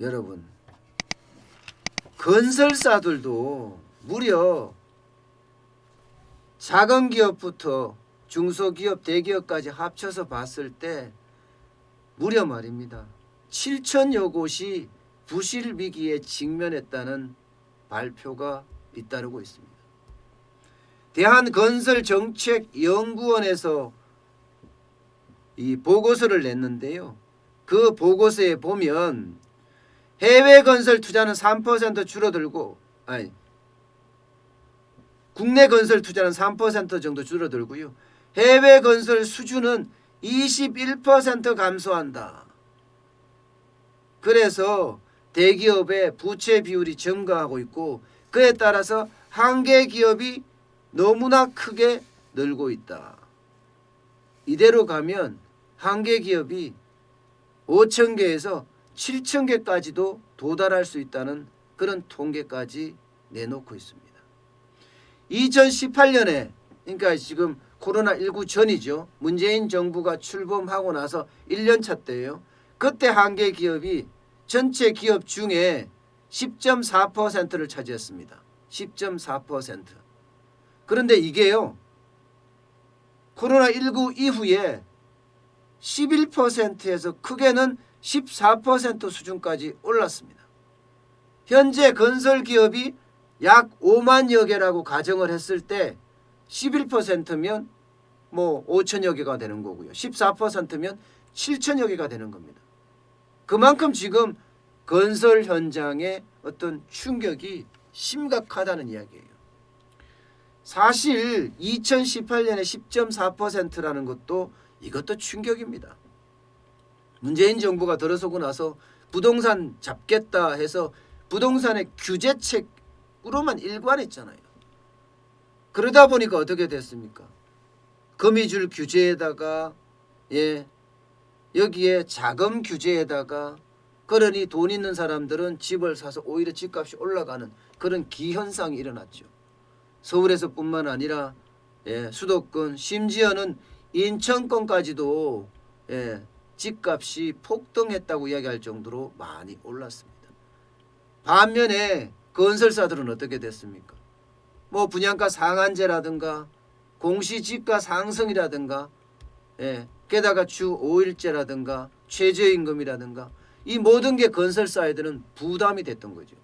여러분, 건설사들도 무려 작은 기업부터 중소기업, 대기업까지 합쳐서 봤을 때 무려 말입니다. 7천여 곳이 부실 위기에 직면했다는 발표가 잇따르고 있습니다. 대한건설정책연구원에서 이 보고서를 냈는데요. 그 보고서에 보면 해외 건설 투자는 3% 줄어들고, 국내 건설 투자는 3% 정도 줄어들고요. 해외 건설 수주는 21% 감소한다. 그래서 대기업의 부채 비율이 증가하고 있고, 그에 따라서 한계 기업이 너무나 크게 늘고 있다. 이대로 가면 한계 기업이 5천 개에서 7천 개까지도 도달할 수 있다는 그런 통계까지 내놓고 있습니다. 2018년에, 그러니까 지금 코로나19 전이죠. 문재인 정부가 출범하고 나서 1년 차 때예요. 그때 한계 기업이 전체 기업 중에 10.4%를 차지했습니다. 10.4%. 그런데 이게요, 코로나19 이후에 11%에서 크게는 14% 수준까지 올랐습니다. 현재 건설기업이 약 5만여 개라고 가정을 했을 때 11%면 뭐 5천여 개가 되는 거고요. 14%면 7천여 개가 되는 겁니다. 그만큼 지금 건설 현장의 어떤 충격이 심각하다는 이야기예요. 사실 2018년에 10.4%라는 것도 이것도 충격입니다. 문재인 정부가 들어서고 나서 부동산 잡겠다 해서 부동산의 규제책으로만 일관했잖아요. 그러다 보니까 어떻게 됐습니까? 거미줄 규제에다가 여기에 자금 규제에다가, 그러니 돈 있는 사람들은 집을 사서 오히려 집값이 올라가는 그런 기현상이 일어났죠. 서울에서 뿐만 아니라 수도권, 심지어는 인천권까지도 집값이 폭등했다고 이야기할 정도로 많이 올랐습니다. 반면에 건설사들은 어떻게 됐습니까? 뭐 분양가 상한제라든가 공시지가 상승이라든가, 게다가 주 5일제라든가 최저임금이라든가, 이 모든 게 건설사에들은 부담이 됐던 거죠.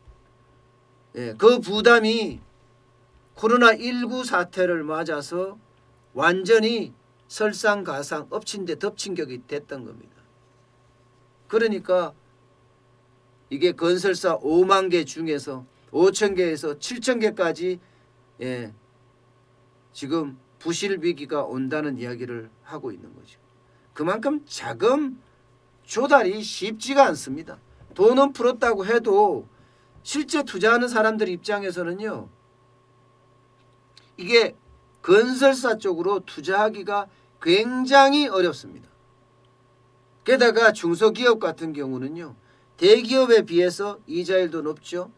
그 부담이 코로나19 사태를 맞아서 완전히 설상가상, 엎친 데 덮친 격이 됐던 겁니다. 그러니까 이게 건설사 5만 개 중에서 5천 개에서 7천 개까지 지금 부실 위기가 온다는 이야기를 하고 있는 거죠. 그만큼 자금 조달이 쉽지가 않습니다. 돈은 풀었다고 해도 실제 투자하는 사람들 입장에서는요, 이게 건설사 쪽으로 투자하기가 굉장히 어렵습니다. 게다가 중소기업 같은 경우는요, 대기업에 비해서 이자율도 높죠.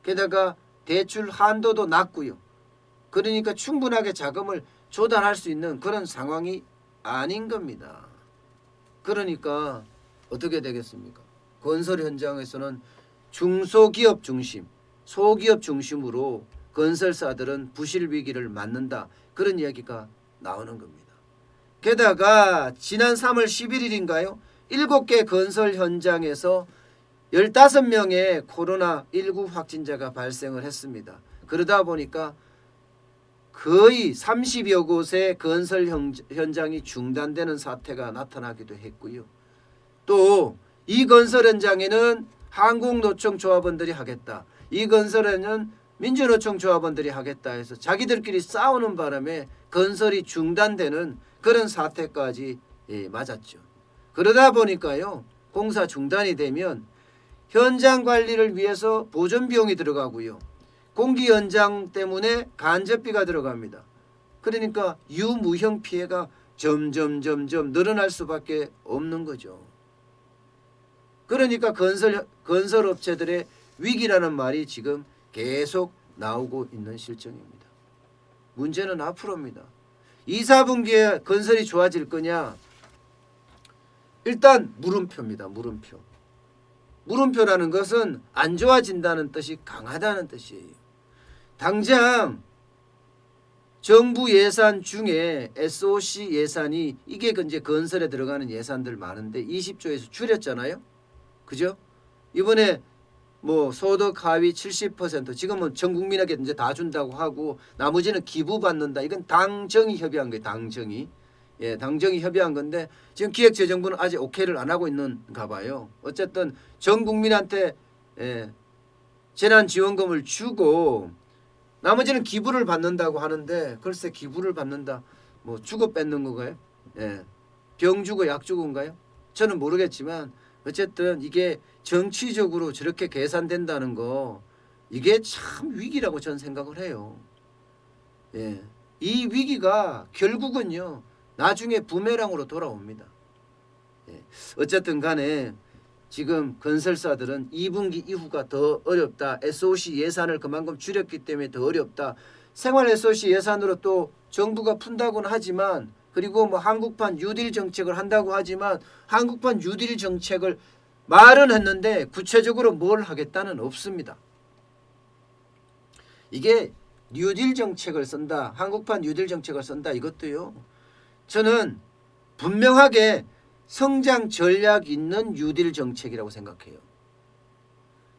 게다가 대출 한도도 낮고요. 그러니까 충분하게 자금을 조달할 수 있는 그런 상황이 아닌 겁니다. 그러니까 어떻게 되겠습니까? 건설 현장에서는 중소기업 중심, 소기업 중심으로 건설사들은 부실 위기를 맞는다, 그런 이야기가 나오는 겁니다. 게다가 지난 3월 11일인가요? 7개 건설 현장에서 15명의 코로나19 확진자가 발생을 했습니다. 그러다 보니까 거의 30여 곳의 건설 현장이 중단되는 사태가 나타나기도 했고요. 또 이 건설 현장에는 한국노총 조합원들이 하겠다, 이 건설에는 민주노총 조합원들이 하겠다 해서 자기들끼리 싸우는 바람에 건설이 중단되는 그런 사태까지 맞았죠. 그러다 보니까요, 공사 중단이 되면 현장 관리를 위해서 보존 비용이 들어가고요, 공기 연장 때문에 간접비가 들어갑니다. 그러니까 유무형 피해가 점점 늘어날 수밖에 없는 거죠. 그러니까 건설업체들의 위기라는 말이 지금 계속 나오고 있는 실정입니다. 문제는 앞으로입니다. 2, 4분기에 건설이 좋아질 거냐? 일단 물음표입니다. 물음표. 물음표라는 것은 안 좋아진다는 뜻이 강하다는 뜻이에요. 당장 정부 예산 중에 SOC 예산이 이게 이제 건설에 들어가는 예산들 많은데 20조에서 줄였잖아요. 그죠? 이번에 뭐 소득 하위 70% 지금은 전 국민에게 이제 다 준다고 하고 나머지는 기부 받는다. 이건 당정이 협의한 거예요. 당정이. 예, 당정이 협의한 건데 지금 기획재정부는 아직 오케이를 안 하고 있는가 봐요. 어쨌든 전 국민한테 재난지원금을 주고 나머지는 기부를 받는다고 하는데 글쎄 기부를 받는다. 뭐 주고 뺏는 건가요? 예, 병 주고 약 주고인가요? 저는 모르겠지만 어쨌든 이게 정치적으로 저렇게 계산된다는 거 이게 참 위기라고 저는 생각을 해요. 예, 이 위기가 결국은요 나중에 부메랑으로 돌아옵니다. 예, 어쨌든 간에 지금 건설사들은 2분기 이후가 더 어렵다. SOC 예산을 그만큼 줄였기 때문에 더 어렵다. 생활 SOC 예산으로 또 정부가 푼다고는 하지만 그리고 뭐 한국판 뉴딜 정책을 한다고 하지만 한국판 뉴딜 정책을 말은 했는데 구체적으로 뭘 하겠다는 없습니다. 이게 뉴딜 정책을 쓴다. 한국판 뉴딜 정책을 쓴다. 이것도요. 저는 분명하게 성장 전략 있는 뉴딜 정책이라고 생각해요.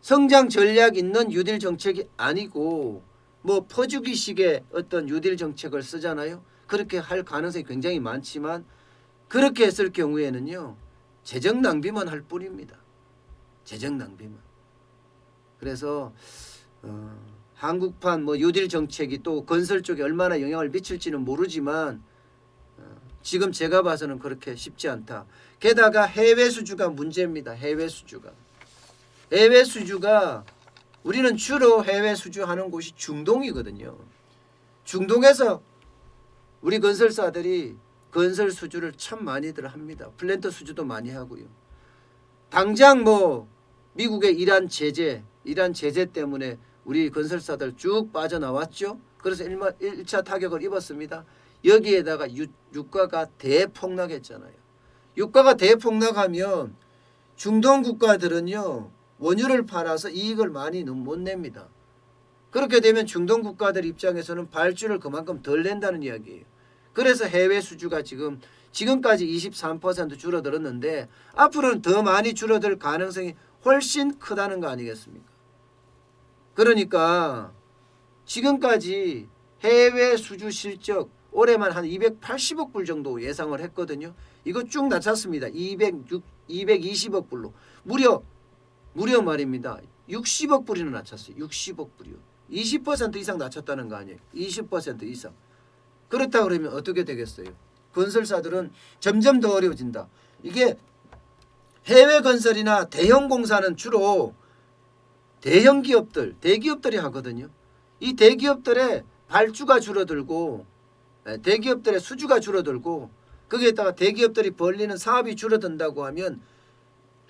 성장 전략 있는 뉴딜 정책이 아니고 뭐 퍼주기식의 어떤 뉴딜 정책을 쓰잖아요. 그렇게 할 가능성이 굉장히 많지만 그렇게 했을 경우에는요. 재정 낭비만 할 뿐입니다. 재정 낭비만. 그래서 한국판 뭐 뉴딜 정책이 또 건설 쪽에 얼마나 영향을 미칠지는 모르지만 지금 제가 봐서는 그렇게 쉽지 않다. 게다가 해외 수주가 문제입니다. 해외 수주가. 해외 수주가 우리는 주로 해외 수주하는 곳이 중동이거든요. 중동에서 우리 건설사들이 건설 수주를 참 많이들 합니다. 플랜트 수주도 많이 하고요. 당장 뭐 미국의 이란 제재 때문에 우리 건설사들 쭉 빠져나왔죠. 그래서 1차 타격을 입었습니다. 여기에다가 유가가 대폭락했잖아요. 유가가 대폭락하면 중동 국가들은요. 원유를 팔아서 이익을 많이 못 냅니다. 그렇게 되면 중동 국가들 입장에서는 발주를 그만큼 덜 낸다는 이야기예요. 그래서 해외 수주가 지금까지 23% 줄어들었는데 앞으로는 더 많이 줄어들 가능성이 훨씬 크다는 거 아니겠습니까? 그러니까 지금까지 해외 수주 실적 올해만 한 280억 불 정도 예상을 했거든요. 이거 쭉 낮췄습니다. 220억 불로. 무려 말입니다. 60억 불이나 낮췄어요. 60억 불이요. 20% 이상 낮췄다는 거 아니에요. 20% 이상. 그렇다 그러면 어떻게 되겠어요? 건설사들은 점점 더 어려워진다. 이게 해외 건설이나 대형 공사는 주로 대형 기업들, 대기업들이 하거든요. 이 대기업들의 발주가 줄어들고 대기업들의 수주가 줄어들고 거기에다가 대기업들이 벌리는 사업이 줄어든다고 하면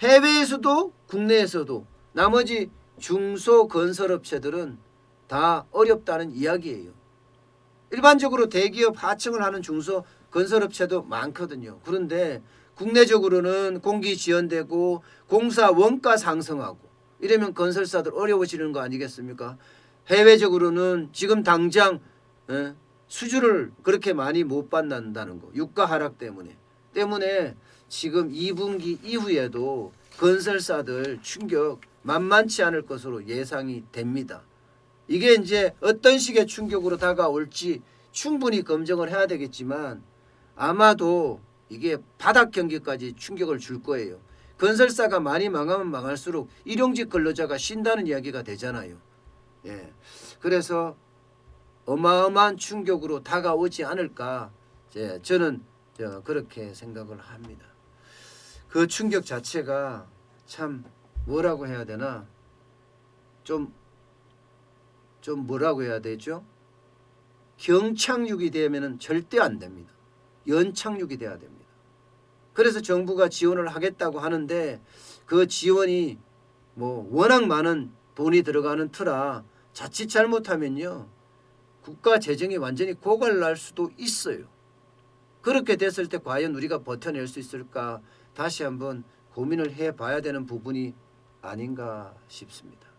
해외에서도 국내에서도 나머지 중소건설업체들은 다 어렵다는 이야기예요. 일반적으로 대기업 하청을 하는 중소건설업체도 많거든요. 그런데 국내적으로는 공기 지연되고 공사 원가 상승하고 이러면 건설사들 어려워지는 거 아니겠습니까? 해외적으로는 지금 당장 수주를 그렇게 많이 못 받는다는 거. 유가 하락 때문에 지금 2분기 이후에도 건설사들 충격 만만치 않을 것으로 예상이 됩니다. 이게 이제 어떤 식의 충격으로 다가올지 충분히 검증을 해야 되겠지만 아마도 이게 바닥 경기까지 충격을 줄 거예요. 건설사가 많이 망하면 망할수록 일용직 근로자가 쉰다는 이야기가 되잖아요. 예. 그래서 어마어마한 충격으로 다가오지 않을까 저는 그렇게 생각을 합니다. 그 충격 자체가 참 뭐라고 해야 되나 좀 뭐라고 해야 되죠? 경착륙이 되면은 절대 안 됩니다. 연착륙이 돼야 됩니다. 그래서 정부가 지원을 하겠다고 하는데 그 지원이 뭐 워낙 많은 돈이 들어가는 터라 자칫 잘못하면요 국가 재정이 완전히 고갈날 수도 있어요. 그렇게 됐을 때 과연 우리가 버텨낼 수 있을까 다시 한번 고민을 해봐야 되는 부분이 아닌가 싶습니다.